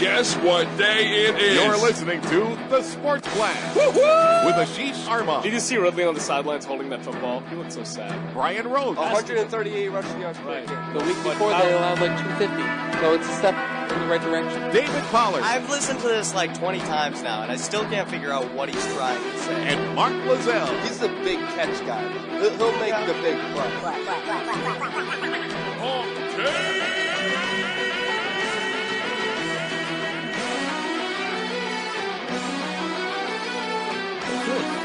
Guess what day it is? You're listening to The Sports Blast with Aashish Sharma. Did you see Ridley on the sidelines holding that football? He looked so sad. Brian Rhodes. 138 rushing yards per game. The week before they allowed like 250. So it's a step in the right direction. David Pollard. I've listened to this like 20 times now, and I still can't figure out what he's trying to say. And Mark Lazell. He's the big catch guy. He'll make the big play.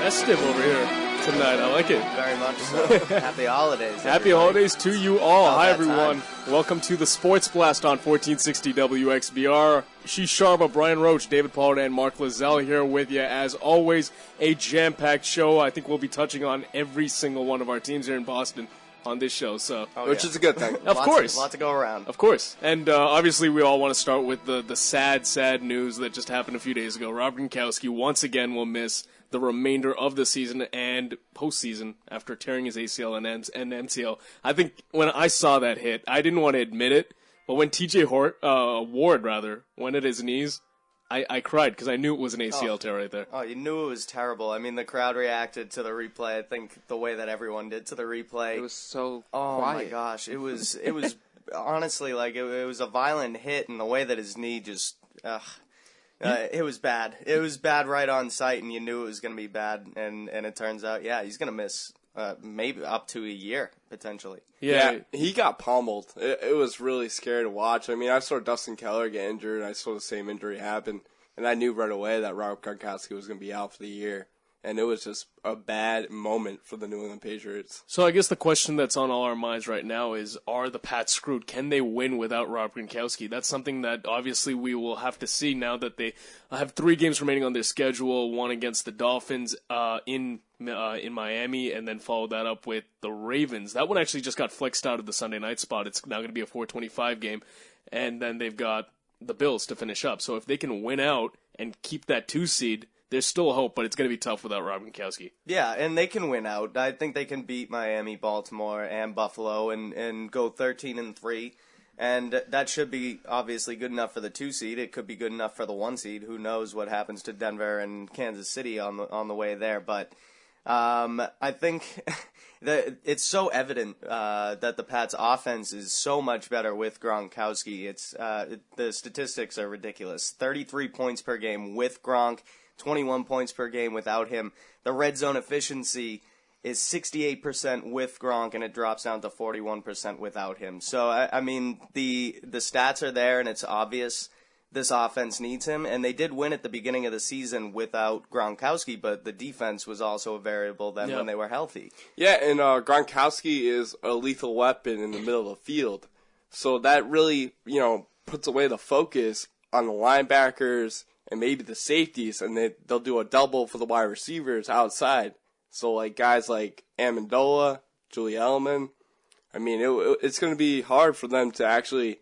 Festive over here tonight. I like it. Very much so. Happy holidays. Happy holidays to you all. Hi, everyone. Welcome to the Sports Blast on 1460 WXBR. Aashish Sharma, Brian Roach, David Pollard, and Mark Lazell here with you. As always, a jam-packed show. I think we'll be touching on every single one of our teams here in Boston on this show, so which is a good thing. Of course. Lots to go around. Of course. And obviously we all want to start with the sad news that just happened a few days ago. Rob Gronkowski once again will miss the remainder of the season and postseason after tearing his ACL and MCL. I think when I saw that hit, I didn't want to admit it, but when TJ Ward went at his knees, I cried because I knew it was an ACL tear right there. Oh, you knew it was terrible. I mean, the crowd reacted to the replay. I think the way that everyone did to the replay. It was so quiet. My gosh, it was honestly like it was a violent hit, and the way that his knee just. It was bad. It was bad right on sight, and you knew it was going to be bad. And it turns out, he's going to miss maybe up to a year potentially. Yeah, he got pummeled. It was really scary to watch. I mean, I saw Dustin Keller get injured, and I saw the same injury happen, and I knew right away that Rob Gronkowski was going to be out for the year. And it was just a bad moment for the New England Patriots. So I guess the question that's on all our minds right now is, are the Pats screwed? Can they win without Rob Gronkowski? That's something that obviously we will have to see now that they have 3 games remaining on their schedule, one against the Dolphins in Miami, and then follow that up with the Ravens. That one actually just got flexed out of the Sunday night spot. It's now going to be a 4:25 game, and then they've got the Bills to finish up. So if they can win out and keep that 2 seed, there's still hope, but it's going to be tough without Rob Gronkowski. Yeah, and they can win out. I think they can beat Miami, Baltimore, and Buffalo and go 13-3. And that should be obviously good enough for the 2 seed. It could be good enough for the 1 seed. Who knows what happens to Denver and Kansas City on the way there. But I think that it's so evident that the Pats' offense is so much better with Gronkowski. The statistics are ridiculous. 33 points per game with Gronk. 21 points per game without him. The red zone efficiency is 68% with Gronk, and it drops down to 41% without him. So, I mean, the stats are there, and it's obvious this offense needs him. And they did win at the beginning of the season without Gronkowski, but the defense was also a variable then when they were healthy. Yeah, and Gronkowski is a lethal weapon in the middle of the field. So that really, puts away the focus on the linebackers and maybe the safeties, and they'll do a double for the wide receivers outside. So, like, guys like Amendola, Julie Edelman, I mean, it's going to be hard for them to actually,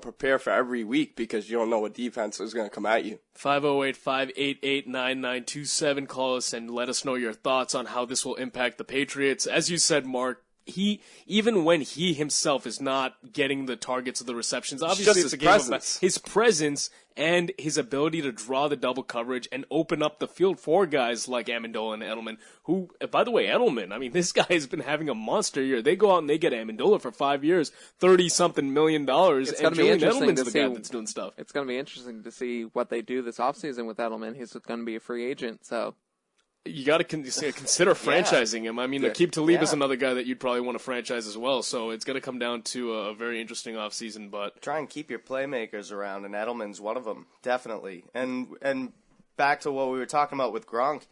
prepare for every week because you don't know what defense is going to come at you. 508-588-9927. Call us and let us know your thoughts on how this will impact the Patriots. As you said, Mark, even when he himself is not getting the targets of the receptions, obviously it's a game of his presence and his ability to draw the double coverage and open up the field for guys like Amendola and Edelman, who, by the way, Edelman, I mean, this guy has been having a monster year. They go out and they get Amendola for 5 years, $30-something million, and Julian Edelman's the guy that's doing stuff. It's going to be interesting to see what they do this offseason with Edelman. He's going to be a free agent, so you got to consider franchising him. I mean, Aqib Talib is another guy that you'd probably want to franchise as well. So it's going to come down to a very interesting offseason. But try and keep your playmakers around, and Edelman's one of them, definitely. And back to what we were talking about with Gronk,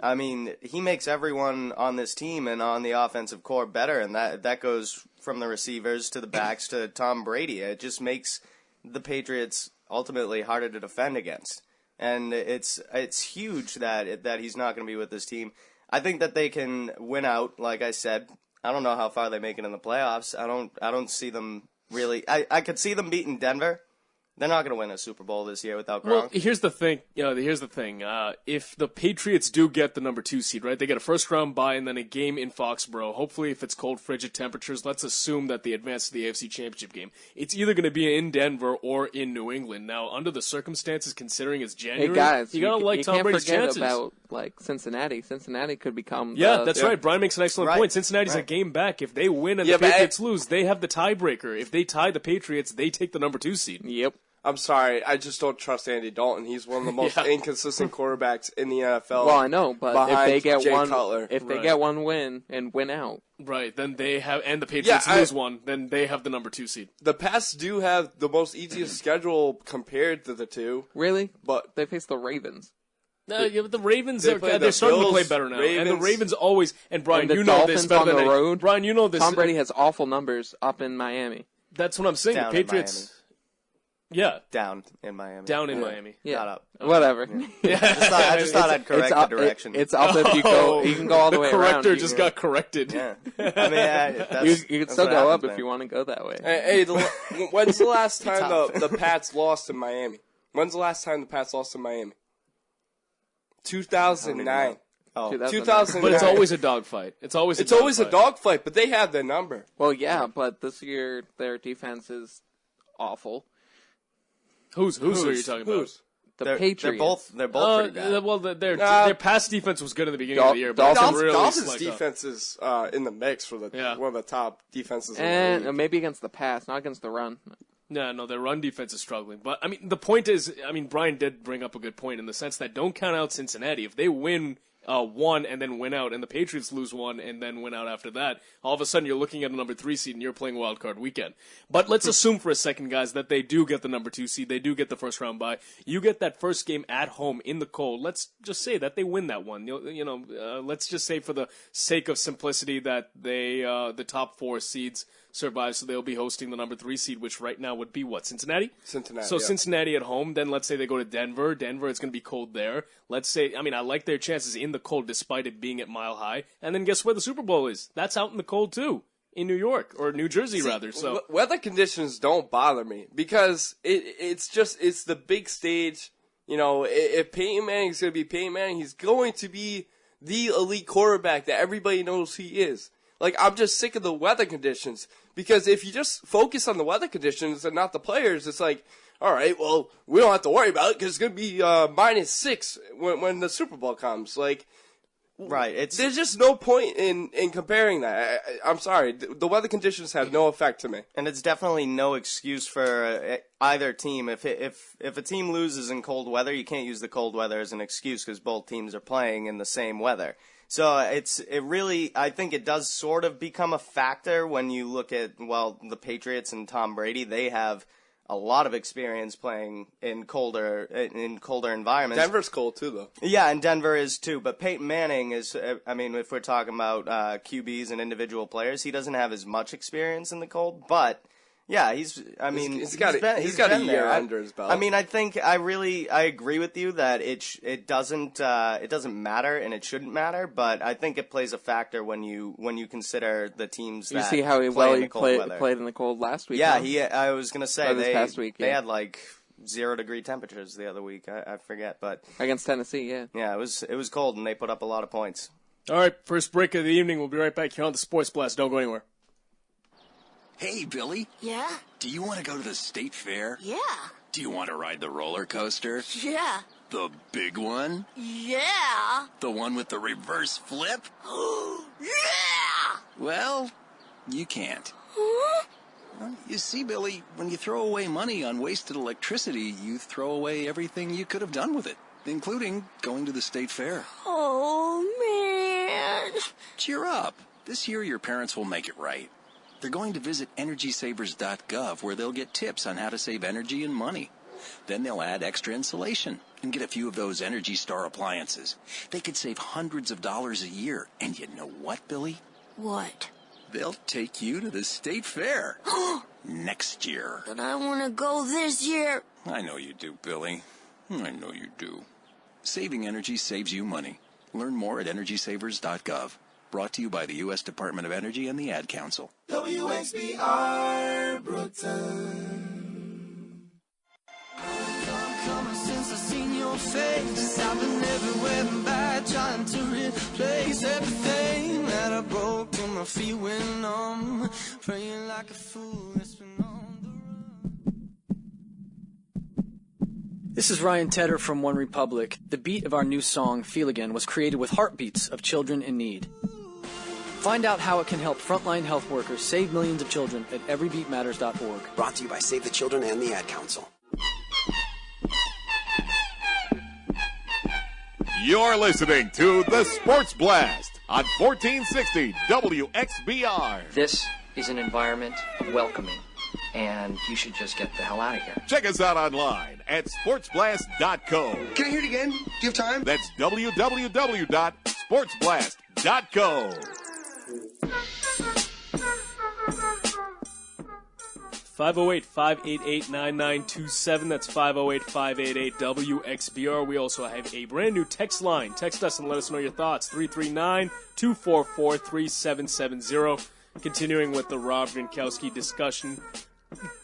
I mean, he makes everyone on this team and on the offensive core better, and that goes from the receivers to the backs to Tom Brady. It just makes the Patriots ultimately harder to defend against. And it's huge that he's not going to be with this team. I think that they can win out, like I said. I don't know how far they make it in the playoffs. I don't see them really. I could see them beating Denver, They're not going to win a Super Bowl this year without Gronk. Well, here's the thing. If the Patriots do get the number 2 seed, right, they get a first-round bye and then a game in Foxborough. Hopefully, if it's cold, frigid temperatures, let's assume that they advance to the AFC Championship game. It's either going to be in Denver or in New England. Now, under the circumstances, considering it's January, Hey guys, you got to like Tom Brady's chances. You can't forget about like Cincinnati. Cincinnati could become. That's right. Brian makes an excellent point. Cincinnati's a game back. If they win and the Patriots lose, they have the tiebreaker. If they tie the Patriots, they take the number 2 seed. Yep. I'm sorry, I just don't trust Andy Dalton. He's one of the most inconsistent quarterbacks in the NFL. Well, I know, but if they get they get one win and win out, right, then they have, and the Patriots lose one, then they have the number 2 seed. The Pats do have the most easiest schedule compared to the two. Really? But they face the Ravens. No, but the Ravens they're starting to play better now, and the Ravens always. And Brian, you know this better than I. Brian, you know this. Tom Brady has awful numbers up in Miami. That's what I'm saying. The Patriots. Yeah. Down in Miami. Down in Miami. Yeah. Not up. Whatever. Yeah. I just thought I'd correct the direction. It's up if you go. You can go all the way around. The corrector just got corrected. Yeah. I mean, you can still go up if you want to go that way. Hey, when's the last time the Pats lost in Miami? When's the last time the Pats lost in Miami? 2009. Oh, 2009. But it's always a dogfight. It's always a dogfight, but they have their number. Well, yeah, but this year their defense is awful. Who's are you talking about? The Patriots. They're both pretty bad. Well, their pass defense was good in the beginning of the year, but Dolphins' defense is in the mix for one of the top defenses. And maybe against the pass, not against the run. No, their run defense is struggling. But, I mean, the point is, Brian did bring up a good point in the sense that don't count out Cincinnati. If they win one and then win out, and the Patriots lose one and then win out after that, all of a sudden you're looking at a number 3 seed and you're playing wild card weekend. But let's assume for a second, guys, that they do get the number 2 seed. They do get the first round bye. You get that first game at home in the cold. Let's just say that they win that one. Let's just say for the sake of simplicity that they the top 4 seeds survive, so they'll be hosting the number 3 seed, which right now would be what, Cincinnati? Cincinnati. So Cincinnati at home. Then let's say they go to Denver. Denver, it's going to be cold there. Let's say, I like their chances in the cold despite it being at Mile High. And then guess where the Super Bowl is? That's out in the cold too, in New York or New Jersey rather. So weather conditions don't bother me because it's the big stage. If Peyton Manning's going to be Peyton Manning, he's going to be the elite quarterback that everybody knows he is. I'm just sick of the weather conditions because if you just focus on the weather conditions and not the players, it's like, all right, well, we don't have to worry about it because it's going to be -6 when the Super Bowl comes. Right. There's just no point in comparing that. I'm sorry. The weather conditions have no effect to me. And it's definitely no excuse for either team. If a team loses in cold weather, you can't use the cold weather as an excuse because both teams are playing in the same weather. So I think it does sort of become a factor when you look at, the Patriots and Tom Brady. They have a lot of experience playing in colder environments. Denver's cold too, though. Yeah, and Denver is too. But Peyton Manning is, if we're talking about QBs and individual players, he doesn't have as much experience in the cold, but yeah, he's got a year under his belt. I agree with you that it doesn't matter and it shouldn't matter, but I think it plays a factor when you consider the teams that you see how he played in the cold last week. Yeah, I was gonna say this past week, they had 0-degree temperatures the other week. I forget, but against Tennessee, yeah, it was cold and they put up a lot of points. All right, first break of the evening. We'll be right back here on the Sports Blast. Don't go anywhere. Hey, Billy. Yeah? Do you want to go to the state fair? Yeah. Do you want to ride the roller coaster? Yeah. The big one? Yeah. The one with the reverse flip? Yeah! Well, you can't. Huh? Well, you see, Billy, when you throw away money on wasted electricity, you throw away everything you could have done with it, including going to the state fair. Oh, man. Cheer up. This year your parents will make it right. They're going to visit EnergySavers.gov where they'll get tips on how to save energy and money. Then they'll add extra insulation and get a few of those Energy Star appliances. They could save hundreds of dollars a year. And you know what, Billy? What? They'll take you to the state fair next year. But I want to go this year. I know you do, Billy. I know you do. Saving energy saves you money. Learn more at EnergySavers.gov. Brought to you by the U.S. Department of Energy and the Ad Council. WXBR Brooklyn. your face. I've been everywhere and back, trying to replace everything that I broke till my feet went numb. Praying like a fool that's been on the run. This is Ryan Tedder from One Republic. The beat of our new song, Feel Again, was created with heartbeats of children in need. Find out how it can help frontline health workers save millions of children at everybeatmatters.org. Brought to you by Save the Children and the Ad Council. You're listening to The Sports Blast on 1460 WXBR. This is an environment of welcoming, and you should just get the hell out of here. Check us out online at sportsblast.co. Can I hear it again? Do you have time? That's www.sportsblast.co. 508-588-9927. That's 508-588-WXBR. We also have a brand new text line. Text us and let us know your thoughts. 339-244-3770. Continuing with the Rob Gronkowski discussion.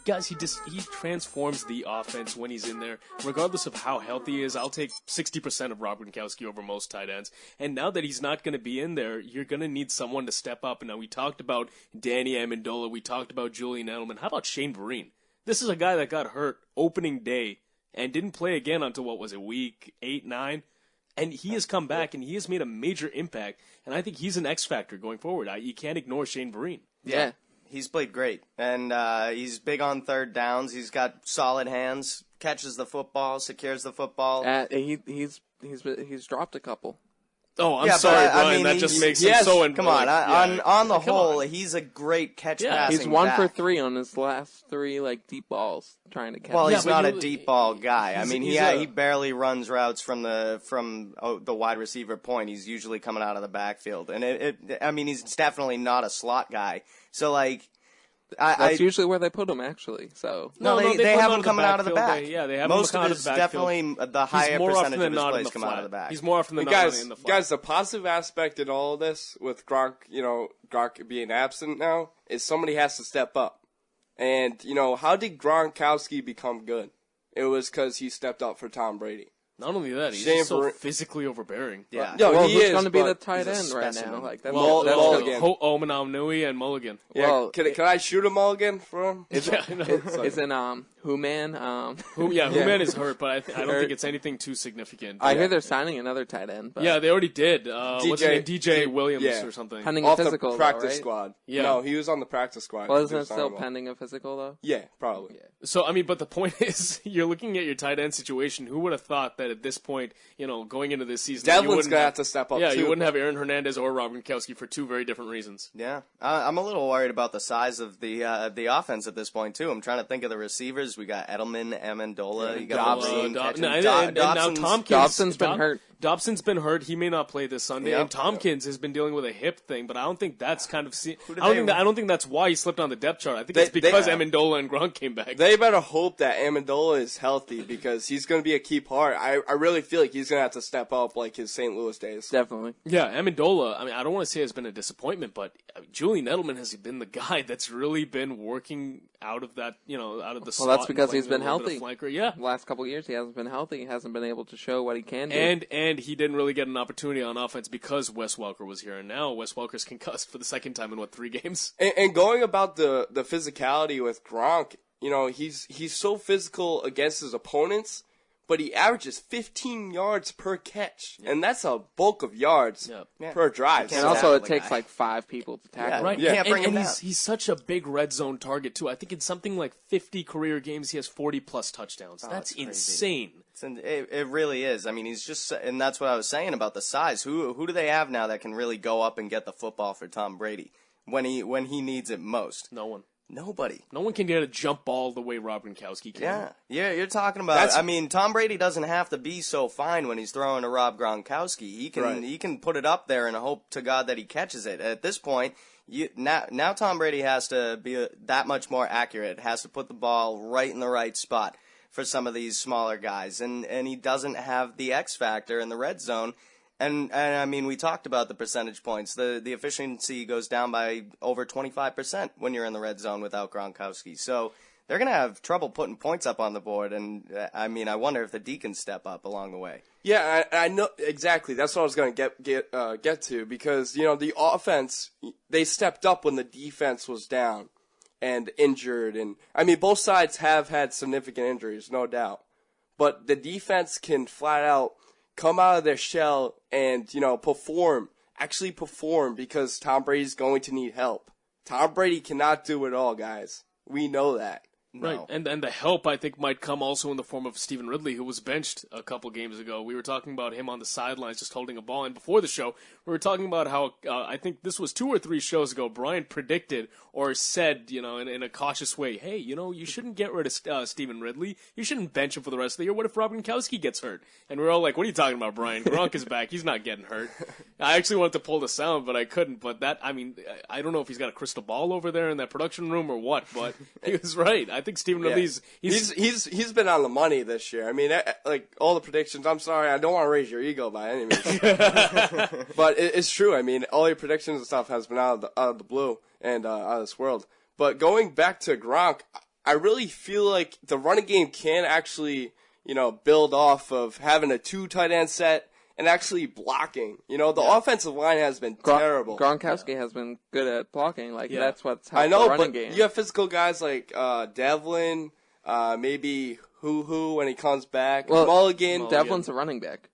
Guys, he transforms the offense when he's in there. Regardless of how healthy he is, I'll take 60% of Rob Gronkowski over most tight ends. And now that he's not going to be in there, you're going to need someone to step up. And now we talked about Danny Amendola. We talked about Julian Edelman. How about Shane Vereen? This is a guy that got hurt opening day and didn't play again until, what was it, week 8, 9? And he has come back, and he has made a major impact. And I think he's an X factor going forward. You can't ignore Shane Vereen. Yeah. He's played great, and he's big on third downs. He's got solid hands, catches the football, secures the football. He's dropped a couple. Oh, I'm sorry, Brian. I mean, that just makes him so. Come on, on the whole, he's a great catch passing. He's 1 for back. 3 on his last 3 deep balls trying to catch. Well, he's not a deep ball guy. I mean, he barely runs routes from the wide receiver point. He's usually coming out of the backfield, and he's definitely not a slot guy. So that's usually where they put him, actually. So they have him coming out of the back. They have him most coming of out of his the backfield. definitely the higher percentage of his plays come out of the back. He's more often than not in the flat. Guys, the positive aspect in all of this with Gronk, Gronk being absent now, is somebody has to step up. And how did Gronkowski become good? It was because he stepped up for Tom Brady. Not only that, he's just so physically overbearing. Yeah. Who's going to be the tight end right now? Mulligan. Omenamnui and Mulligan. Yeah, well, can I shoot a Mulligan for him? Isn't Who-Man? Who-Man is hurt, but I don't think it's anything too significant. I hear they're signing another tight end. But yeah, they already did. What's his name? DJ Williams or something. Pending a physical, the practice right? squad. Yeah. No, he was on the practice squad. Well, isn't it still pending a physical, though? Yeah, probably. Yeah. So, but the point is, you're looking at your tight end situation. Who would have thought that at this point, going into this season, Devlin's going to have to step up, too. You wouldn't have Aaron Hernandez or Rob Gronkowski for two very different reasons. Yeah. I'm a little worried about the size of the offense at this point, too. I'm trying to think of the receivers. We got Edelman, Amendola, you got Dobson's been hurt. Dobson's been hurt. He may not play this Sunday. And Tompkins has been dealing with a hip thing, but I don't think that's I don't think that's why he slipped on the depth chart. I think it's because Amendola and Gronk came back. They better hope that Amendola is healthy because he's going to be a key part. I really feel like he's going to have to step up like his St. Louis days. Definitely. Yeah, Amendola, I don't want to say has been a disappointment, but Julian Edelman has been the guy that's really been working out of that, out of the slot. Well, that's because he's been healthy. Yeah. The last couple of years he hasn't been healthy. He hasn't been able to show what he can do. And he didn't really get an opportunity on offense because Wes Welker was here. And now Wes Welker's concussed for the second time in, 3 games? And going about the physicality with Gronk, he's so physical against his opponents, but he averages 15 yards per catch. Yeah. And that's a bulk of yards per drive. And also it takes 5 people to tackle him. Right. You can't bring him down. He's such a big red zone target, too. I think in something like 50 career games, he has 40-plus touchdowns. That's insane. It really is. He's just, and that's what I was saying about the size. Who do they have now that can really go up and get the football for Tom Brady when he needs it most? No one. Nobody. No one can get a jump ball the way Rob Gronkowski can. Yeah, you're talking about. Tom Brady doesn't have to be so fine when he's throwing to Rob Gronkowski. He can put it up there and hope to God that he catches it. At this point, now Tom Brady has to be that much more accurate. Has to put the ball right in the right spot for some of these smaller guys, and he doesn't have the X factor in the red zone. And we talked about the percentage points. The efficiency goes down by over 25% when you're in the red zone without Gronkowski. So they're going to have trouble putting points up on the board. And, I mean, I wonder if the D can step up along the way. Yeah, I know exactly. That's what I was going to get to because, you know, the offense, they stepped up when the defense was down and injured. And, I mean, both sides have had significant injuries, no doubt. But the defense can flat out come out of their shell and, you know, actually perform because Tom Brady's going to need help. Tom Brady cannot do it all, guys. We know that. Right, No. and the help, I think, might come also in the form of Stephen Ridley, who was benched a couple games ago. We were talking about him on the sidelines just holding a ball, and before the show, we were talking about how, I think this was 2 or 3 shows ago, Brian predicted or said, you know, in a cautious way, hey, you know, you shouldn't get rid of Stephen Ridley. You shouldn't bench him for the rest of the year. What if Rob Gronkowski gets hurt? And we were all like, what are you talking about, Brian? Gronk is back. He's not getting hurt. I actually wanted to pull the sound, but I couldn't. But that, I mean, I don't know if he's got a crystal ball over there in that production room or what, but he was right. I think Stephen Ridley's He's been on the money this year. I mean, like all the predictions. I'm sorry, I don't want to raise your ego by any means, but it's true. I mean, all your predictions and stuff has been out of the blue and out of this world. But going back to Gronk, I really feel like the running game can actually, you know, build off of having a 2 tight end set and actually blocking. You know, the offensive line has been terrible. Gronkowski has been good at blocking. Like that's what's helped I know, the running but game. you have physical guys like Devlin. Maybe Hoo when he comes back. Well, Mulligan. Devlin's a running back.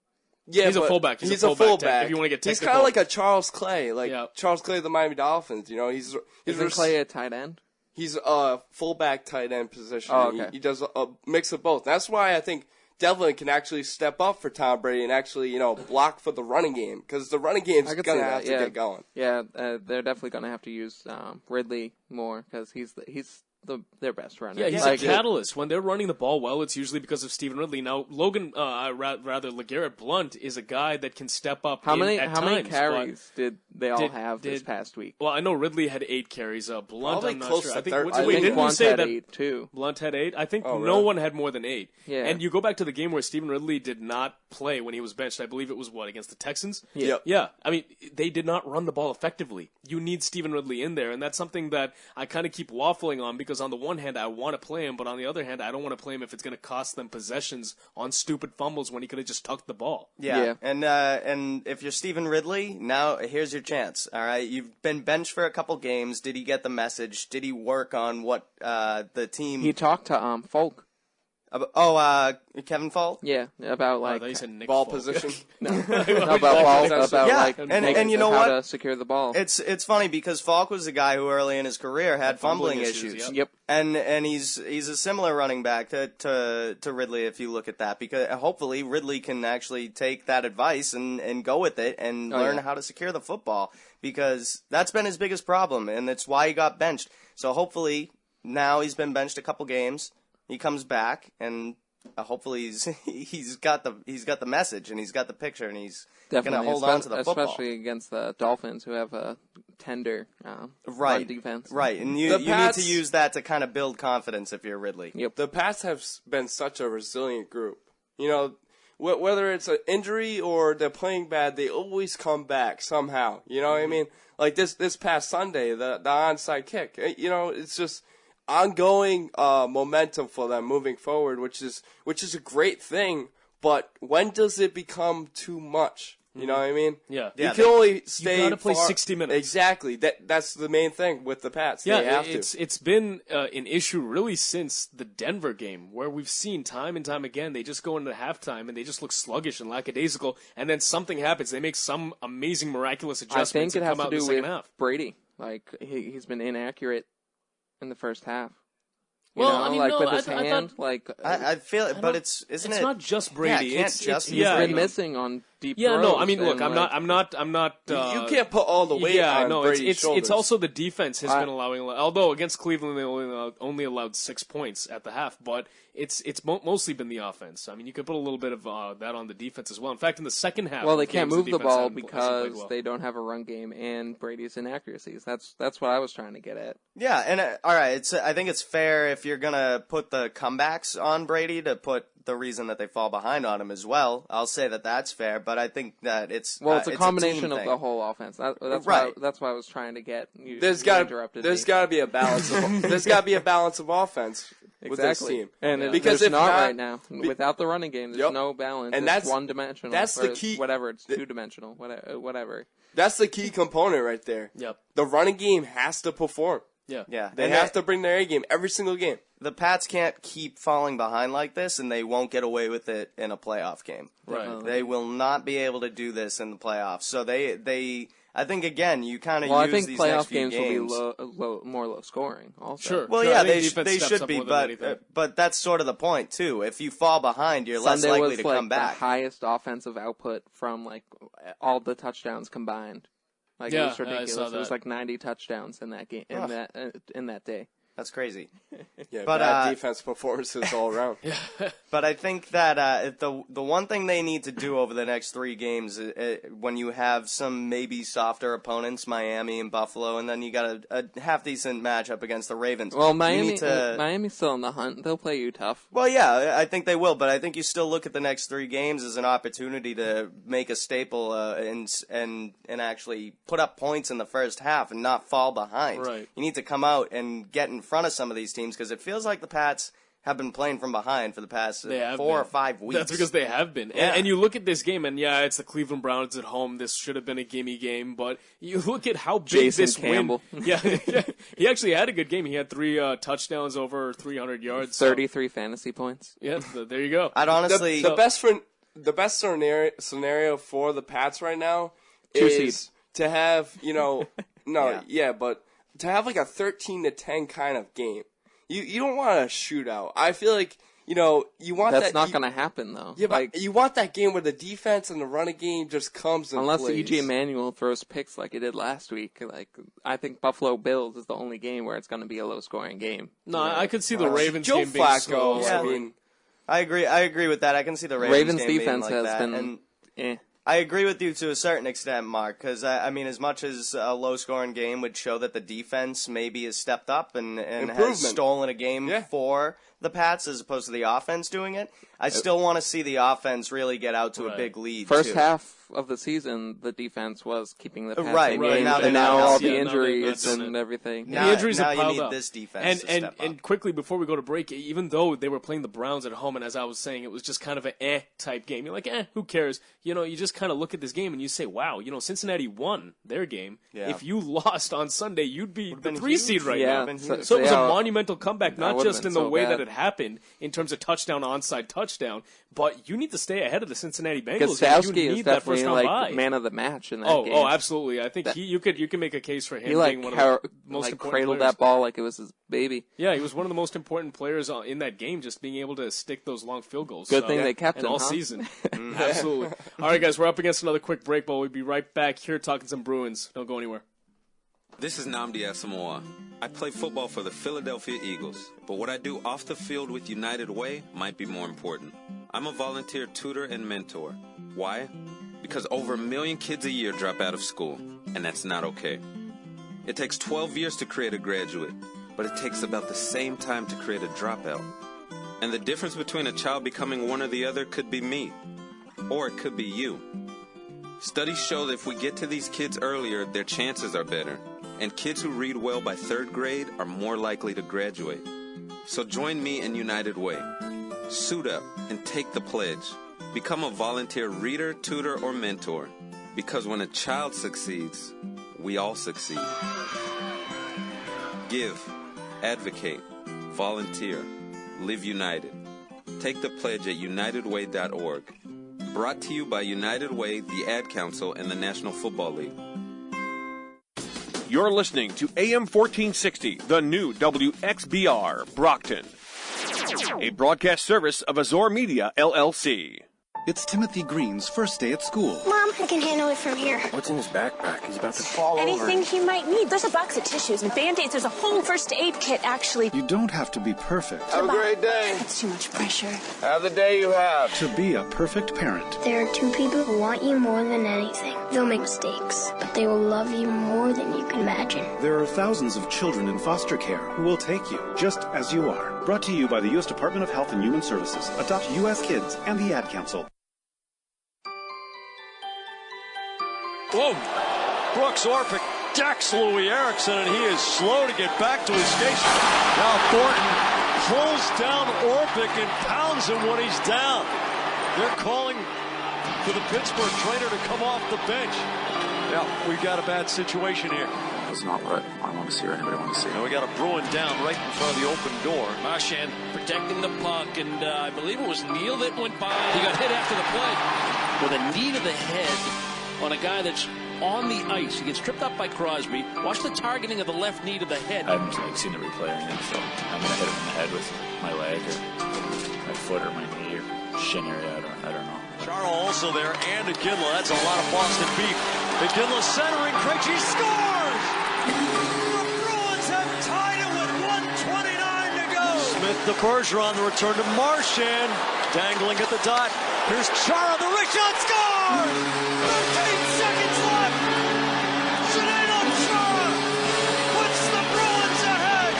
Yeah, he's a fullback. He's a fullback. If you want to get technical. He's kind of like a Charles Clay, Charles Clay of the Miami Dolphins. You know, Isn't Clay a tight end? He's a fullback tight end position. Oh, okay. He does a mix of both. That's why I think Devlin can actually step up for Tom Brady and actually, you know, block for the running game because the running game's gonna have to get going. Yeah, they're definitely gonna have to use Ridley more because he's their best runner. Yeah, he's a catalyst. When they're running the ball well, it's usually because of Stephen Ridley. Now, LeGarrette Blount is a guy that can step up How many times, carries did they all have this past week? Well, I know Ridley had 8 carries. Blount, Probably I'm not close sure. to I think, 13. I think didn't Blount you say had that 8 too. Blount had 8? I think no really? one had more than 8. Yeah. And you go back to the game where Stephen Ridley did not play when he was benched. I believe it was, against the Texans? Yep. Yeah. I mean, they did not run the ball effectively. You need Stephen Ridley in there, and that's something that I kind of keep waffling on because on the one hand, I want to play him, but on the other hand, I don't want to play him if it's going to cost them possessions on stupid fumbles when he could have just tucked the ball. Yeah. And if you're Stephen Ridley, now here's your chance. All right, you've been benched for a couple games. Did he get the message? Did he work on what the team? He talked to Folk. Kevin Fall? Yeah, about I thought you said Nick ball Folk. position. no, about Falk, about and you know how what? to secure the ball. It's funny because Falk was a guy who early in his career had fumbling issues. Yep. And he's a similar running back to Ridley if you look at that because hopefully Ridley can actually take that advice and go with it and learn how to secure the football because that's been his biggest problem and it's why he got benched. So hopefully now he's been benched a couple games. He comes back and hopefully he's got the message and he's got the picture and he's going to hold on to the football. Especially against the Dolphins who have a tender run defense. Right, and you need to use that to kind of build confidence if you're Ridley. Yep. The Pats have been such a resilient group. You know, whether it's an injury or they're playing bad, they always come back somehow. You know what I mean? Like this past Sunday, the onside kick. You know, it's just ongoing momentum for them moving forward, which is a great thing. But when does it become too much? You know what I mean? Yeah. You can only stay. You got to play 60 minutes. Exactly. That's the main thing with the Pats. Yeah, they have it's been an issue really since the Denver game, where we've seen time and time again they just go into halftime and they just look sluggish and lackadaisical, and then something happens. They make some amazing, miraculous adjustments. I think it has and come to out do in the second with half. Brady. Like he's been inaccurate in the first half. I mean, with his hand, I feel it, but isn't it? It's not just Brady. Yeah, he's been missing on deep throws. Yeah, no, I mean, look, I'm not. You can't put all the weight on Brady's shoulders. It's also the defense has been allowing. Although against Cleveland they only allowed 6 points at the half, but it's mostly been the offense. I mean, you could put a little bit of that on the defense as well. In fact, in the second half, they can't move the ball because they don't have a run game and Brady's inaccuracies. That's what I was trying to get at. Yeah, and all right, I think it's fair if you're gonna put the comebacks on Brady to put the reason that they fall behind on him as well. I'll say that that's fair, but I think that it's a combination of the whole offense. That's right. That's why I was trying to get. There's got to be a balance. There's got to be a balance of offense. with this team. And because there's if not right now. Without the running game, there's no balance. And it's that's one-dimensional. That's the key. Whatever, it's two-dimensional. Whatever. That's the key component right there. Yep. The running game has to perform. Yeah. They have to bring their A game every single game. The Pats can't keep falling behind like this, and they won't get away with it in a playoff game. Right. They will not be able to do this in the playoffs. So they I think, again, you kind of use these these playoff next few games will be more low scoring also. Sure. Well, yeah, they should be, but that's sort of the point, too. If you fall behind, you're less likely to come back. The highest offensive output from, like, all the touchdowns combined. Like, it was ridiculous. It was like 90 touchdowns in that game, in that day. That's crazy. Yeah, but bad defense performances all around. But I think that the one thing they need to do over the next 3 games, when you have some maybe softer opponents, Miami and Buffalo, and then you got a half decent matchup against the Ravens. Well, Miami's still in the hunt. They'll play you tough. Well, yeah, I think they will, but I think you still look at the next 3 games as an opportunity to make a staple and actually put up points in the first half and not fall behind. Right. You need to come out and get in front of some of these teams because it feels like the Pats have been playing from behind for the past 4 or 5 weeks. That's because they have been. Yeah. And you look at this game, and it's the Cleveland Browns at home. This should have been a gimme game, but you look at how big Jason this Campbell. win. He actually had a good game. He had 3 touchdowns over 300 yards. 33 fantasy points. Yeah, there you go. I'd honestly the best scenario for the Pats right now is to have but to have like a 13-10 kind of game. You don't want a shootout. I feel like, you want That's not going to happen, though. Yeah, but you want that game where the defense and the running game just comes and unless plays. E.J. Manuel throws picks like he did last week. Like, I think Buffalo Bills is the only game where it's going to be a low-scoring game. No, I could see the Ravens Joe game being Flacco, slow. I mean, I agree with that. I can see the Ravens game defense being like has that. been I agree with you to a certain extent, Mark, because, I mean, as much as a low-scoring game would show that the defense maybe has stepped up and has stolen a game for the Pats as opposed to the offense doing it, I still want to see the offense really get out to a big lead, First half of the season, the defense was keeping the Pats in games, now and now all the Yeah, injuries and everything. The injuries have now piled you need up. this defense to step up. And quickly, before we go to break, even though they were playing the Browns at home, and as I was saying, it was just kind of an type game. You're like, who cares? You just kind of look at this game and you say, wow, Cincinnati won their game. Yeah. If you lost on Sunday, you'd be the 3 seed right now. So it was a monumental comeback, not just in the way bad. that it happened in terms of touchdown, onside touchdown, but you need to stay ahead of the Cincinnati Bengals. Gostowski is that first definitely round bye. man of the match in that game. Oh, absolutely. I think you can make a case for him being one of the most important cradled players. that ball like it was his baby. Yeah, he was one of the most important players in that game, just being able to stick those long field goals. Good thing they kept him all season. Absolutely. All right, guys, we're up against another quick break, but we'll be right back here talking some Bruins. Don't go anywhere. This is Nnamdi Asamoah. I play football for the Philadelphia Eagles, but what I do off the field with United Way might be more important. I'm a volunteer tutor and mentor. Why? Because over 1 million kids a year drop out of school, and that's not okay. It takes 12 years to create a graduate, but it takes about the same time to create a dropout. And the difference between a child becoming one or the other could be me, or it could be you. Studies show that if we get to these kids earlier, their chances are better. And kids who read well by 3rd grade are more likely to graduate. So join me in United Way. Suit up and take the pledge. Become a volunteer reader, tutor, or mentor. Because when a child succeeds, we all succeed. Give, advocate, volunteer, live united. Take the pledge at unitedway.org. Brought to you by United Way, the Ad Council, and the National Football League. You're listening to AM 1460, the new WXBR, Brockton. A broadcast service of Azor Media, LLC. It's Timothy Green's first day at school. Mom, I can handle it from here. What's in his backpack? He's about to fall Anything over. he might need. There's a box of tissues and Band-Aids. There's a whole first aid kit, actually. You don't have to be perfect. Have a great day. That's too much pressure. Have the day you have. To be a perfect parent. There are 2 people who want you more than anything. They'll make mistakes, but they will love you more than you can imagine. There are thousands of children in foster care who will take you just as you are. Brought to you by the U.S. Department of Health and Human Services, Adopt U.S. Kids, and the Ad Council. Whoa! Brooks Orpik decks Louis Erickson, and he is slow to get back to his station. Now Thornton pulls down Orpik and pounds him when he's down. They're calling for the Pittsburgh trainer to come off the bench. Yeah, we got a bad situation here. That's not what I want to see or anybody want to see. And we got a Bruin down right in front of the open door. Marchand protecting the puck, and I believe it was Neal that went by. He got hit after the play with a knee to the head on a guy that's on the ice. He gets tripped up by Crosby. Watch the targeting of the left knee to the head. I haven't seen the replay or anything, so I'm going to hit him in the head with my leg or my foot or my knee or shin area. I don't know. Chara also there, and Iginla. That's a lot of Boston beef. Iginla centering. Krejci scores! The Bruins have tied it with 1:29 to go. Smith to Bergeron. The return to Marchand. Dangling at the dot. Here's Chara. The wrist shot scores! 13 seconds left. Zdeno Chara puts the Bruins ahead.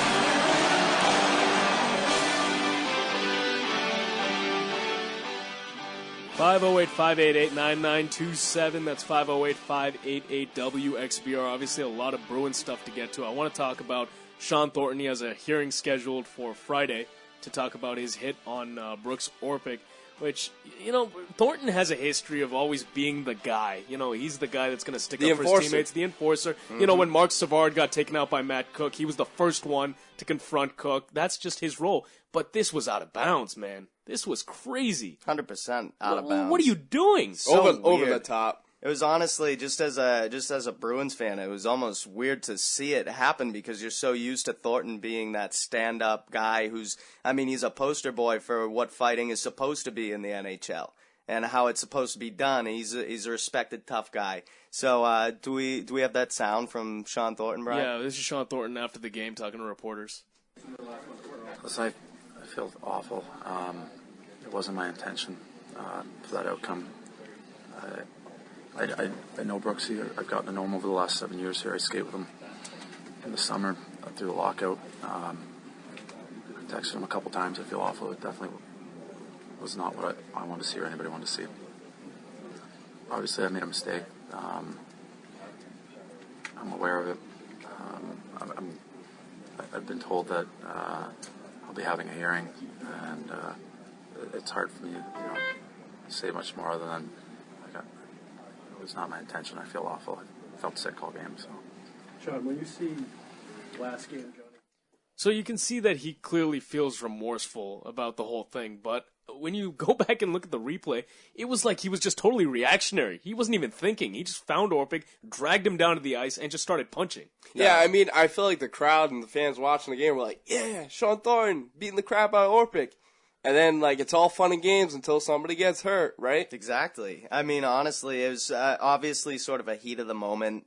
(508-588-9927). That's 508-588-WXBR. Obviously, a lot of Bruins stuff to get to. I want to talk about Shawn Thornton. He has a hearing scheduled for Friday to talk about his hit on Brooks Orpik, which, Thornton has a history of always being the guy. He's the guy that's going to stick up for his teammates, the enforcer. Mm-hmm. When Mark Savard got taken out by Matt Cook, he was the first one to confront Cook. That's just his role. But this was out of bounds, man. This was crazy. 100% out of bounds. What are you doing? Over the top. It was honestly, just as a Bruins fan, it was almost weird to see it happen because you're so used to Thornton being that stand-up guy he's a poster boy for what fighting is supposed to be in the NHL and how it's supposed to be done. He's a respected, tough guy. So, do we have that sound from Shawn Thornton, Brian? Yeah, this is Shawn Thornton after the game talking to reporters. Listen, I feel awful. It wasn't my intention for that outcome. I know Brooksy. I've gotten to know him over the last 7 years here. I skate with him in the summer through the lockout. I texted him a couple times. I feel awful. It definitely was not what I wanted to see or anybody wanted to see. Obviously, I made a mistake. I'm aware of it. I've been told that I'll be having a hearing, and it's hard for me to say much more other than it was not my intention. I feel awful. I felt sick all game. So, Shawn, when you see last game, Johnny. So you can see that he clearly feels remorseful about the whole thing, but when you go back and look at the replay, it was like he was just totally reactionary. He wasn't even thinking. He just found Orpik, dragged him down to the ice, and just started punching. Yeah, I feel like the crowd and the fans watching the game were like, yeah, Shawn Thornton beating the crap out of Orpik. And then, it's all fun and games until somebody gets hurt, right? Exactly. Honestly, it was obviously sort of a heat of the moment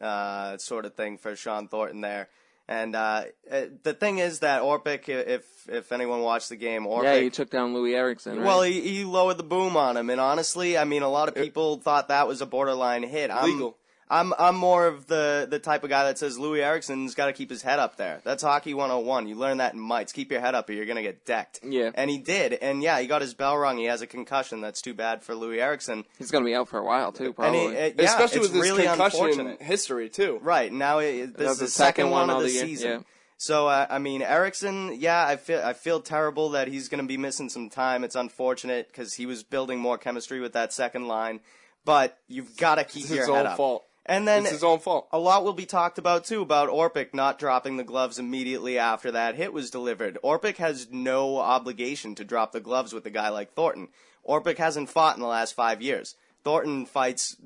sort of thing for Shawn Thornton there. And the thing is that Orpik, if anyone watched the game, Orpik... Yeah, he took down Louis Eriksson, right? Well, he lowered the boom on him. And honestly, a lot of people thought that was a borderline hit. Legal. I'm more of the type of guy that says Louis Eriksson's got to keep his head up there. That's hockey 101. You learn that in mites. Keep your head up or you're going to get decked. Yeah. And he did. And, yeah, he got his bell rung. He has a concussion. That's too bad for Louis Eriksson. He's going to be out for a while, too, probably. Especially with this really concussion history, too. Right. Now, this is the second one of the season. Yeah. So, Eriksson, yeah, I feel terrible that he's going to be missing some time. It's unfortunate because he was building more chemistry with that second line. But you've got to keep your head up. It's his own fault. And then it's his own fault. A lot will be talked about, too, about Orpik not dropping the gloves immediately after that hit was delivered. Orpik has no obligation to drop the gloves with a guy like Thornton. Orpik hasn't fought in the last 5 years. Thornton fights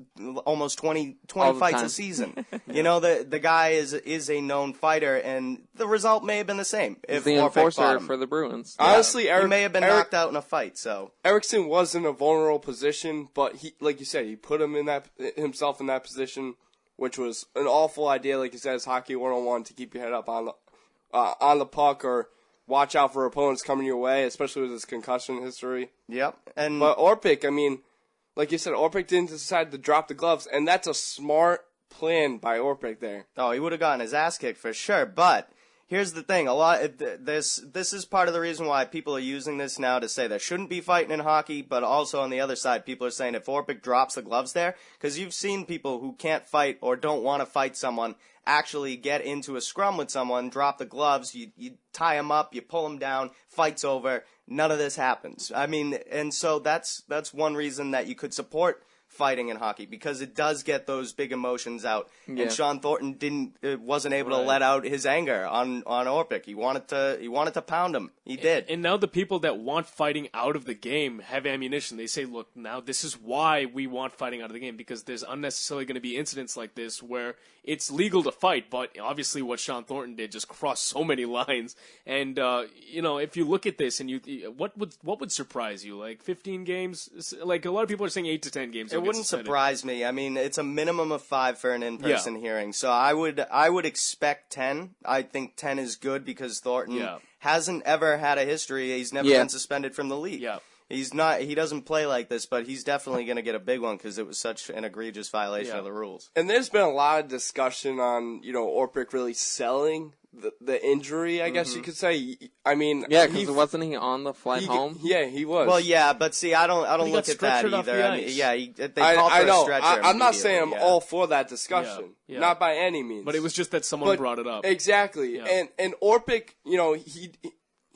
almost 20 fights a season. The guy is a known fighter, and the result may have been the same. He's the enforcer for the Bruins. Yeah. Honestly, he may have been knocked out in a fight. So Eriksson was in a vulnerable position, but he, like you said, he put himself in that position, which was an awful idea. Like you said, it's hockey 101 to keep your head up on the puck or watch out for opponents coming your way, especially with his concussion history. Yep. But Orpik, like you said, Orpik didn't decide to drop the gloves, and that's a smart plan by Orpik there. Oh, he would have gotten his ass kicked for sure, but here's the thing. This is part of the reason why people are using this now to say there shouldn't be fighting in hockey, but also on the other side, people are saying if Orpik drops the gloves there, because you've seen people who can't fight or don't want to fight someone actually get into a scrum with someone, drop the gloves, you tie them up, you pull them down, fight's over, none of this happens. I mean, and so that's one reason that you could support fighting in hockey, because it does get those big emotions out. Yeah. And Shawn Thornton wasn't able to let out his anger on Orpik. He wanted to pound him. He did. And now the people that want fighting out of the game have ammunition. They say, look, now this is why we want fighting out of the game, because there's unnecessarily going to be incidents like this where it's legal to fight, but obviously what Shawn Thornton did just crossed so many lines. And if you look at this and what would surprise you? Like 15 games? Like a lot of people are saying 8 to 10 games. It wouldn't surprise me. I mean, it's a minimum of 5 for an in-person hearing, so I would expect 10. I think 10 is good because Thornton hasn't ever had a history. He's never been suspended from the league. Yeah. He's not. He doesn't play like this, but he's definitely going to get a big one because it was such an egregious violation of the rules. And there's been a lot of discussion on Orpik really selling the injury, I guess you could say. I mean, because wasn't he on the flight home? Yeah, he was. Well, yeah, but see, I don't look at that either. I mean, they called for a stretcher. I'm not saying I'm all for that discussion, not by any means. But it was just that someone brought it up. Exactly, and Orpik,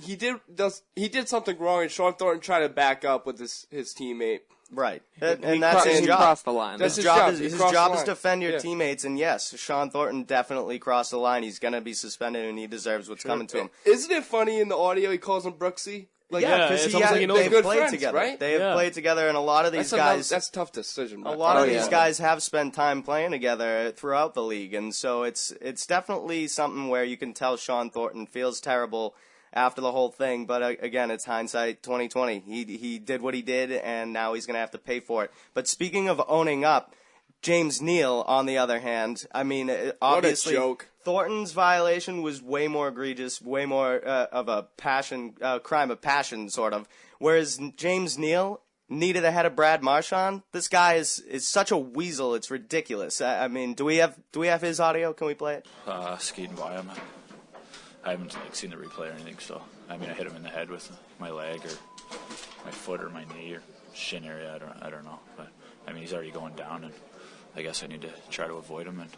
he did something wrong, and Shawn Thornton tried to back up with his teammate. Right, and that's his job. Crossed the line. His job is to defend your teammates, and yes, Shawn Thornton definitely crossed the line. He's going to be suspended, and he deserves what's coming to him. Isn't it funny in the audio he calls him Brooksy? Because they've played together. Right? They have played together, and a lot of these guys. That's a tough decision. A lot of these guys have spent time playing together throughout the league, and so it's definitely something where you can tell Shawn Thornton feels terrible after the whole thing, but again, it's hindsight 2020. He did what he did, and now he's going to have to pay for it. But speaking of owning up, James Neal, on the other hand, I mean, obviously, what a joke. Thornton's violation was way more egregious, way more of a crime of passion, sort of. Whereas James Neal needed ahead of Brad Marchand. This guy is such a weasel. It's ridiculous. I mean, do we have his audio? Can we play it? Skating by him. I haven't seen the replay or anything, so I mean, I hit him in the head with my leg or my foot or my knee or shin area. I don't know, but I mean, he's already going down, and I guess I need to try to avoid him. And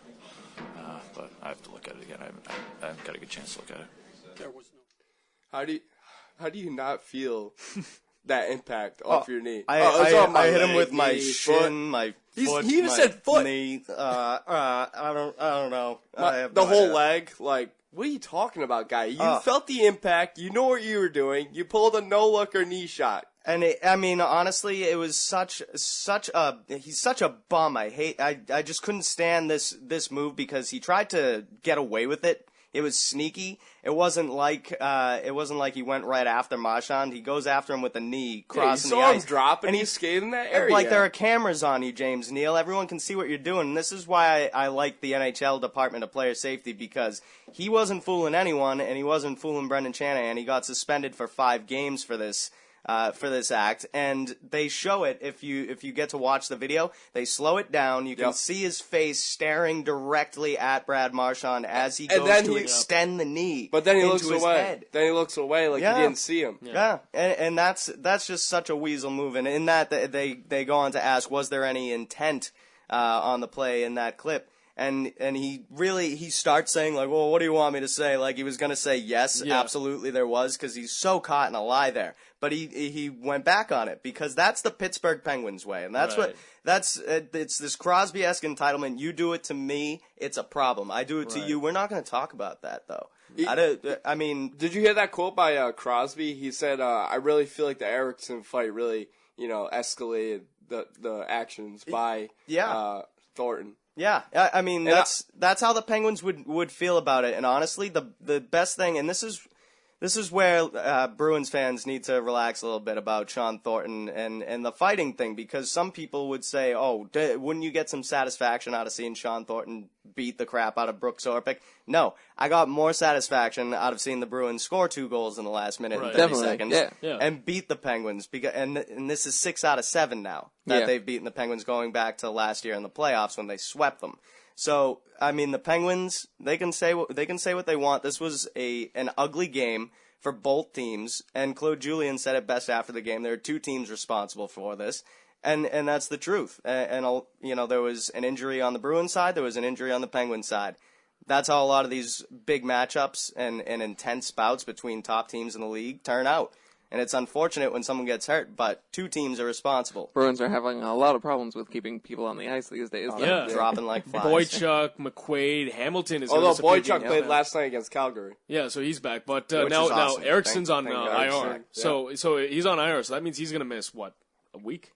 but I have to look at it again. I haven't got a good chance to look at it. How do you not feel that impact off your knee? I hit him with my shin, my foot. He even said foot. Knee. I don't know. The whole leg, like. What are you talking about, guy? You felt the impact. You know what you were doing. You pulled a no-look or knee shot. And I mean, honestly, it was he's such a bum. I just couldn't stand this move because he tried to get away with it. It was sneaky. It wasn't like he went right after Marchand. He goes after him with a knee, crossing the ice. You saw him drop, and he's skating in that area. Like there are cameras on you, James Neal. Everyone can see what you're doing. And this is why I like the NHL Department of Player Safety, because he wasn't fooling anyone, and he wasn't fooling Brendan Shanahan. He got suspended for 5 games for this act, and they show it. If you get to watch the video, they slow it down. You can see his face staring directly at Brad Marchand as he goes to extend the knee. But then he looks his away. Head. Then he looks away like he didn't see him. Yeah, and that's just such a weasel move. And in that, they go on to ask, was there any intent on the play in that clip? And he starts saying, like, well, what do you want me to say? Like, he was going to say, yes, absolutely there was, because he's so caught in a lie there. But he went back on it, because that's the Pittsburgh Penguins way. And that's it's this Crosby-esque entitlement. You do it to me, it's a problem. I do it to you. We're not going to talk about that, though. I mean, did you hear that quote by Crosby? He said, I really feel like the Eriksson fight really, escalated the actions by Thornton. Yeah, I mean, that's how the Penguins would feel about it. And honestly, the best thing, and this is where Bruins fans need to relax a little bit about Shawn Thornton and the fighting thing, because some people would say, oh, wouldn't you get some satisfaction out of seeing Shawn Thornton beat the crap out of Brooks Orpik? No, I got more satisfaction out of seeing the Bruins score 2 goals in the last minute and 30 seconds and beat the Penguins. And this is 6 out of 7 now that they've beaten the Penguins, going back to last year in the playoffs when they swept them. So, I mean, the Penguins, they can say what they want. This was an ugly game for both teams, and Claude Julien said it best after the game. There are two teams responsible for this, and that's the truth. And there was an injury on the Bruins side, there was an injury on the Penguins side. That's how a lot of these big matchups and intense bouts between top teams in the league turn out. And it's unfortunate when someone gets hurt, but two teams are responsible. Bruins are having a lot of problems with keeping people on the ice these days. Yeah. Dropping like flies. Boychuk, McQuaid, Hamilton is Although Boychuk played last night against Calgary. Yeah, so he's back. But now awesome. Ericsson's on IR. Yeah. So he's on IR, so that means he's going to miss, what, a week?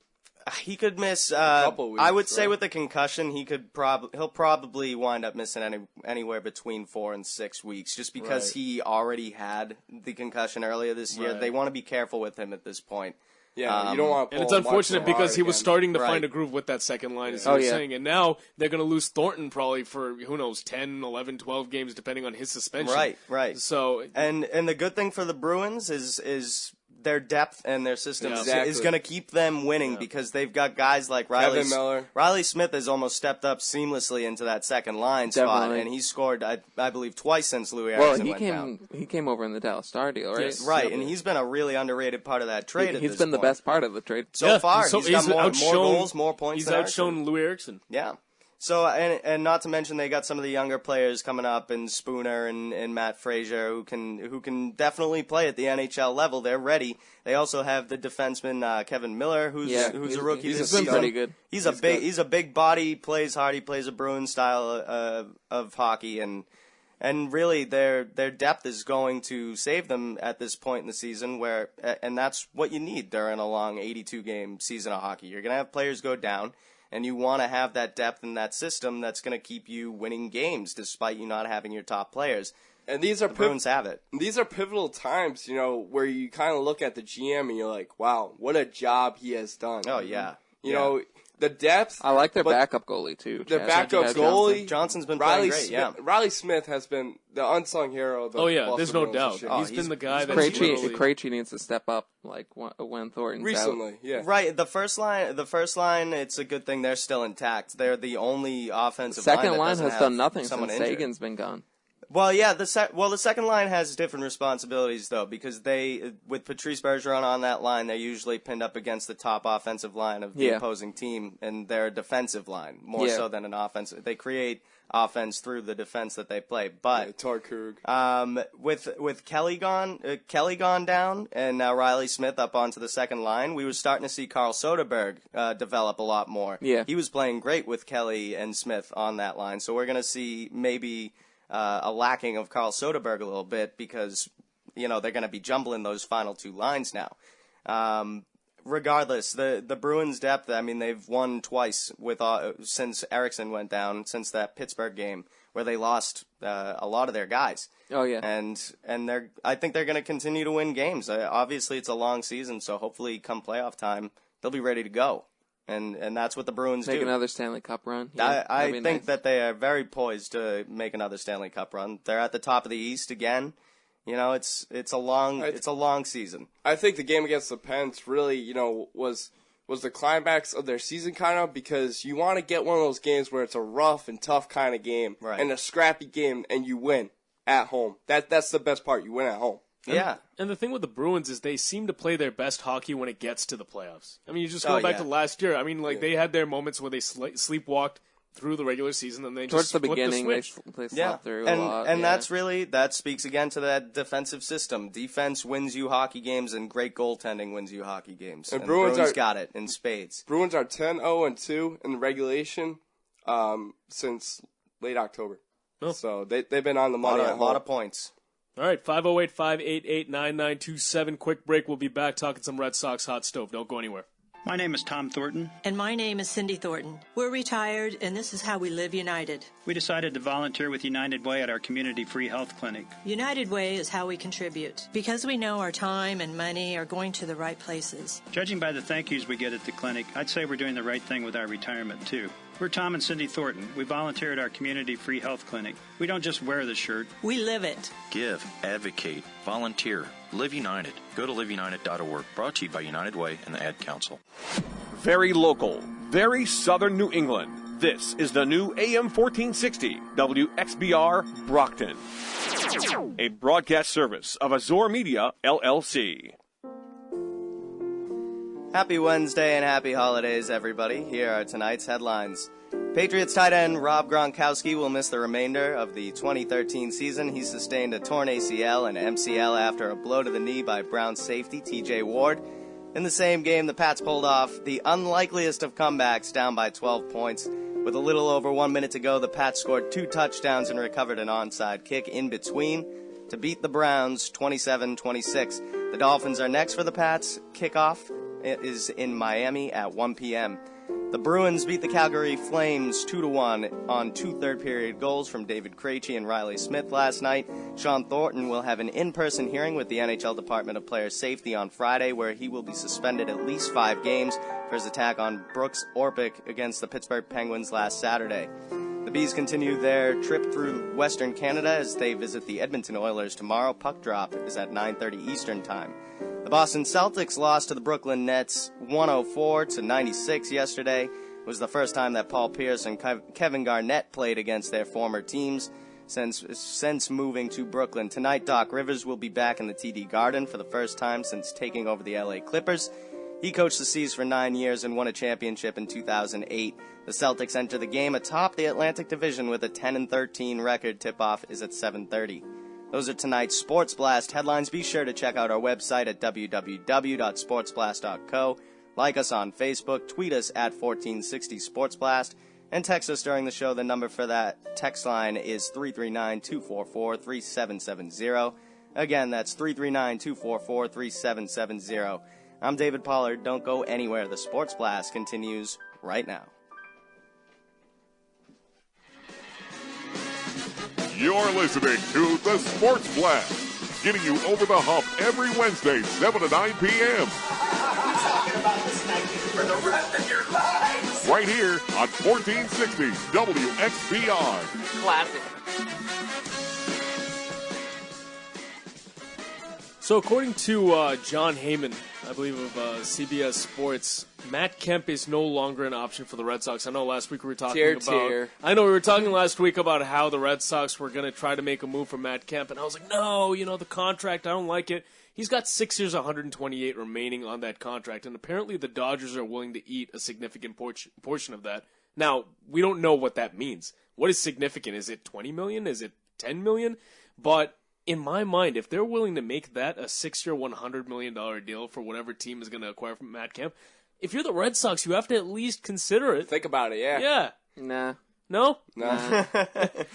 He could miss. Couple weeks, I would say right? with the concussion, he'll probably wind up missing anywhere between 4 and 6 weeks, just because he already had the concussion earlier this year. Right. They want to be careful with him at this point. Yeah, you don't want to. And it's unfortunate because he was starting to Right. find a groove with that second line, as you were saying. And now they're going to lose Thornton probably for, who knows, 10, 11, 12 games, depending on his suspension. Right. So and the good thing for the Bruins is their depth and their system is going to keep them winning because they've got guys like Riley Miller. Riley Smith has almost stepped up seamlessly into that second line spot, and he's scored, I believe, twice since Louis Eriksson went down. He came over in the Dallas Star deal, right? Yes. Right, and he's been a really underrated part of that trade. He's been the best part of the trade so far. He's got more goals, more points. He's outshone Louis Eriksson. Yeah. So, and not to mention they got some of the younger players coming up, and Spooner and Matt Frazier, who can definitely play at the NHL level. They're ready. They also have the defenseman Kevin Miller, who's a rookie. He's been pretty good. He's a big body, plays hard. He plays a Bruins style of hockey, and really their depth is going to save them at this point in the season. And that's what you need during a long 82 game season of hockey. You're gonna have players go down. And you want to have that depth in that system that's going to keep you winning games despite you not having your top players. And these are the Bruins have it. These are pivotal times, where you kind of look at the GM and you're like, wow, what a job he has done. Oh, yeah. You know, the depth. I like their backup goalie, too. Their backup goalie. Johnson's been playing great, Riley Smith has been the unsung hero of the there's no doubt. He's been the guy that's Krejci needs to step up like when Thornton's recently, out. yeah. Right, the first line, it's a good thing they're still intact. They're the only offensive second line has done nothing since injured. Sagan's been gone. Well, yeah, the second line has different responsibilities though, because with Patrice Bergeron on that line, they're usually pinned up against the top offensive line of the opposing team, and they're a defensive line more so than an offensive. They create offense through the defense that they play, but with Kelly gone down, and now Riley Smith up onto the second line, we were starting to see Carl Soderberg develop a lot more. Yeah, he was playing great with Kelly and Smith on that line, so we're going to see maybe a lacking of Carl Soderberg a little bit because, they're going to be jumbling those final two lines now. Regardless, the Bruins' depth, I mean, they've won twice since Eriksson went down, since that Pittsburgh game where they lost a lot of their guys. Oh, yeah. And I think they're going to continue to win games. Obviously, it's a long season, so hopefully come playoff time, they'll be ready to go. And that's what the Bruins make do. another Stanley Cup run. Yeah, I think that they are very poised to make another Stanley Cup run. They're at the top of the East again. It's a long season. I think the game against the Pens really, was the climax of their season kind of, because you want to get one of those games where it's a rough and tough kind of game and a scrappy game, and you win at home. That's the best part. You win at home. And the thing with the Bruins is they seem to play their best hockey when it gets to the playoffs. I mean, you just go back to last year. I mean, they had their moments where they sleepwalked through the regular season, and they towards just the beginning they slept through and, a lot. And that speaks again to that defensive system. Defense wins you hockey games, and great goaltending wins you hockey games. And Bruins got it in spades. Bruins are 10-0-2 in the regulation since late October. Oh. So they've been on the money. A lot of points. All right, 508-588-9927. Quick break. We'll be back talking some Red Sox hot stove. Don't go anywhere. My name is Tom Thornton. And my name is Cindy Thornton. We're retired, and this is how we live united. We decided to volunteer with United Way at our community free health clinic. United Way is how we contribute, because we know our time and money are going to the right places. Judging by the thank yous we get at the clinic, I'd say we're doing the right thing with our retirement, too. We're Tom and Cindy Thornton. We volunteer at our community free health clinic. We don't just wear the shirt. We live it. Give, advocate, volunteer, live united. Go to liveunited.org. Brought to you by United Way and the Ad Council. Very local, very southern New England. This is the new AM 1460 WXBR Brockton, a broadcast service of Azor Media, LLC. Happy Wednesday and happy holidays, everybody. Here are tonight's headlines. Patriots tight end Rob Gronkowski will miss the remainder of the 2013 season. He sustained a torn ACL and MCL after a blow to the knee by Browns safety TJ Ward. In the same game, the Pats pulled off the unlikeliest of comebacks, down by 12 points. With a little over 1 minute to go, the Pats scored 2 touchdowns and recovered an onside kick in between to beat the Browns 27-26. The Dolphins are next for the Pats. Kickoff is in Miami at 1 p.m. The Bruins beat the Calgary Flames 2-1 on 2 third-period goals from David Krejci and Riley Smith last night. Shawn Thornton will have an in-person hearing with the NHL Department of Player Safety on Friday, where he will be suspended at least 5 games for his attack on Brooks Orpik against the Pittsburgh Penguins last Saturday. The Bees continue their trip through Western Canada as they visit the Edmonton Oilers tomorrow. Puck drop is at 9:30 Eastern Time. The Boston Celtics lost to the Brooklyn Nets 104-96 yesterday. It was the first time that Paul Pierce and Kevin Garnett played against their former teams since moving to Brooklyn. Tonight, Doc Rivers will be back in the TD Garden for the first time since taking over the LA Clippers. He coached the C's for 9 years and won a championship in 2008. The Celtics enter the game atop the Atlantic Division with a 10-13 record. Tip-off is at 7:30. Those are tonight's Sports Blast headlines. Be sure to check out our website at www.sportsblast.co. Like us on Facebook, tweet us at 1460 Sports Blast, and text us during the show. The number for that text line is 339-244-3770. Again, that's 339-244-3770. I'm David Pollard. Don't go anywhere. The Sports Blast continues right now. You're listening to The Sports Blast, getting you over the hump every Wednesday, 7 to 9 p.m. For the rest of your lives. Right here on 1460 WXBR. Classic. So according to John Heyman, I believe of CBS Sports, Matt Kemp is no longer an option for the Red Sox. I know last week we were talking I know we were talking last week about how the Red Sox were going to try to make a move for Matt Kemp, and I was like, no, the contract, I don't like it. He's got 6 years, 128 remaining on that contract, and apparently the Dodgers are willing to eat a significant portion of that. Now, we don't know what that means. What is significant? Is it $20 million? Is it $10 million? But in my mind, if they're willing to make that a 6-year, $100 million deal for whatever team is going to acquire from Matt Kemp, if you're the Red Sox, you have to at least consider it. Think about it, yeah. Yeah. Nah. No? No.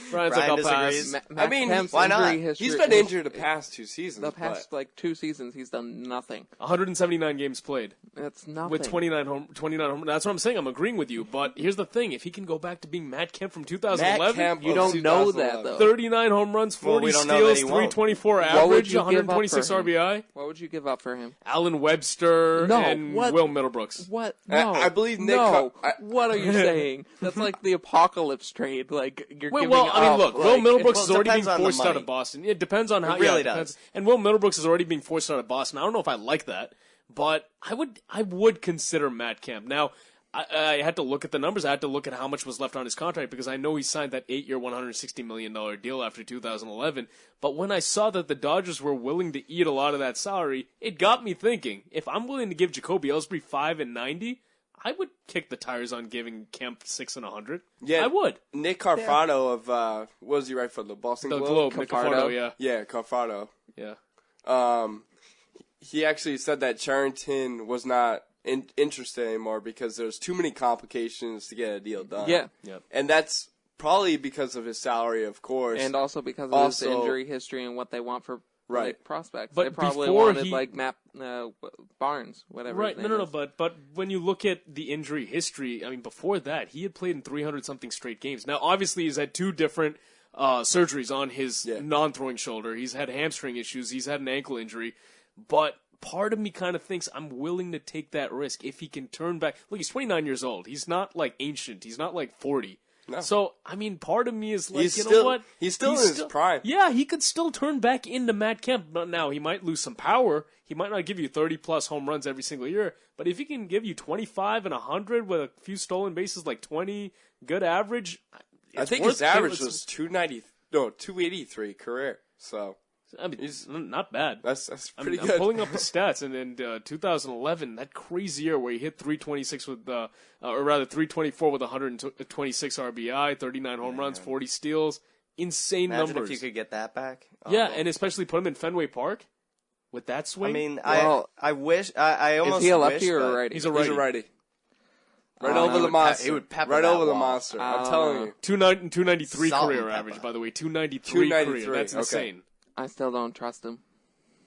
Brian's like, I'll pass. I mean, why not? He's been injured the past 2 seasons. The past, 2 seasons, he's done nothing. 179 games played. That's nothing. With 29 home. That's what I'm saying. I'm agreeing with you. But here's the thing. If he can go back to being Matt Kemp from 2011. You don't know that, though. 39 home runs, 40 steals, 324 average, 126 RBI. What would you give up for him? Alan Webster and Will Middlebrooks. What? No. I believe Nick... What are you saying? That's like the apocalypse trade. Like, you're giving up. I mean, look, Will Middlebrooks is already being forced out of Boston. It depends on how. It really does. And Will Middlebrooks is already being forced out of Boston. I don't know if I like that, but I would consider Matt Kemp. Now, I had to look at the numbers. I had to look at how much was left on his contract because I know he signed that 8-year, $160 million deal after 2011. But when I saw that the Dodgers were willing to eat a lot of that salary, it got me thinking, if I'm willing to give Jacoby Ellsbury $5 and $90, I would kick the tires on giving Kemp $6 and $100. Yeah, I would. Nick Carfano of what was he right for the Boston Globe? Nick Carfano, yeah. Yeah, Carfano. Yeah. He actually said that Charrington was not interested anymore because there's too many complications to get a deal done. Yeah. And that's probably because of his salary, of course, and also because of his injury history and what they want for. Right, prospects. But they probably wanted Matt Barnes, whatever. Right, no. But when you look at the injury history, I mean, before that, he had played in 300-something straight games. Now, obviously, he's had 2 different surgeries on his non-throwing shoulder. He's had hamstring issues. He's had an ankle injury. But part of me kind of thinks I'm willing to take that risk if he can turn back. Look, he's 29 years old. He's not like ancient. He's not like 40. No. So, I mean, part of me is like, He's you still- know what? he's still in his prime. Yeah, he could still turn back into Matt Kemp. But now, he might lose some power. He might not give you 30-plus home runs every single year. But if he can give you 25 and 100 with a few stolen bases, like 20, good average, I think his average was 283 career. So I mean, he's not bad. That's pretty good. I'm pulling up the stats, and in 2011, that crazy year where he hit 326 with, or rather 324 with 126 RBI, 39 home runs, 40 steals, insane Imagine numbers. if you could get that back. Yeah, and especially put him in Fenway Park with that swing. I mean, I wish I almost. Is he a wish, lefty or a but- righty? He's a righty. He's a righty. Right over the monster. He would pepper right that over the wall. monster. I'm telling you. 293 Salt career and pepper. average, by the way. 293 career. 293, That's okay. insane. I still don't trust him.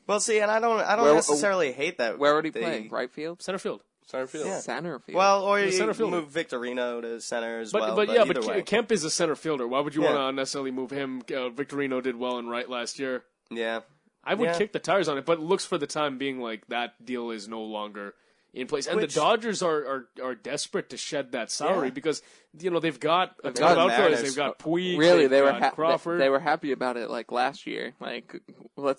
Well, see, and I don't Where- necessarily hate that. Where would he they- play? Right field? Center field. Center field. Yeah. Center field. Well, or Yeah, you center fielder. move Victorino to center as But well. but either way. Kemp is a center fielder. Why would you Yeah. want to unnecessarily move him? Victorino did well in right last year. Yeah. I would Yeah. kick the tires on it, but it looks for the time being like that deal is no longer in place. And Which- the Dodgers are desperate to shed that salary Yeah. because they've got a They've ton of got outfielders. Mariners. They've got Puig. Really, they've they were got Crawford. they were happy about it like last year. Like, let's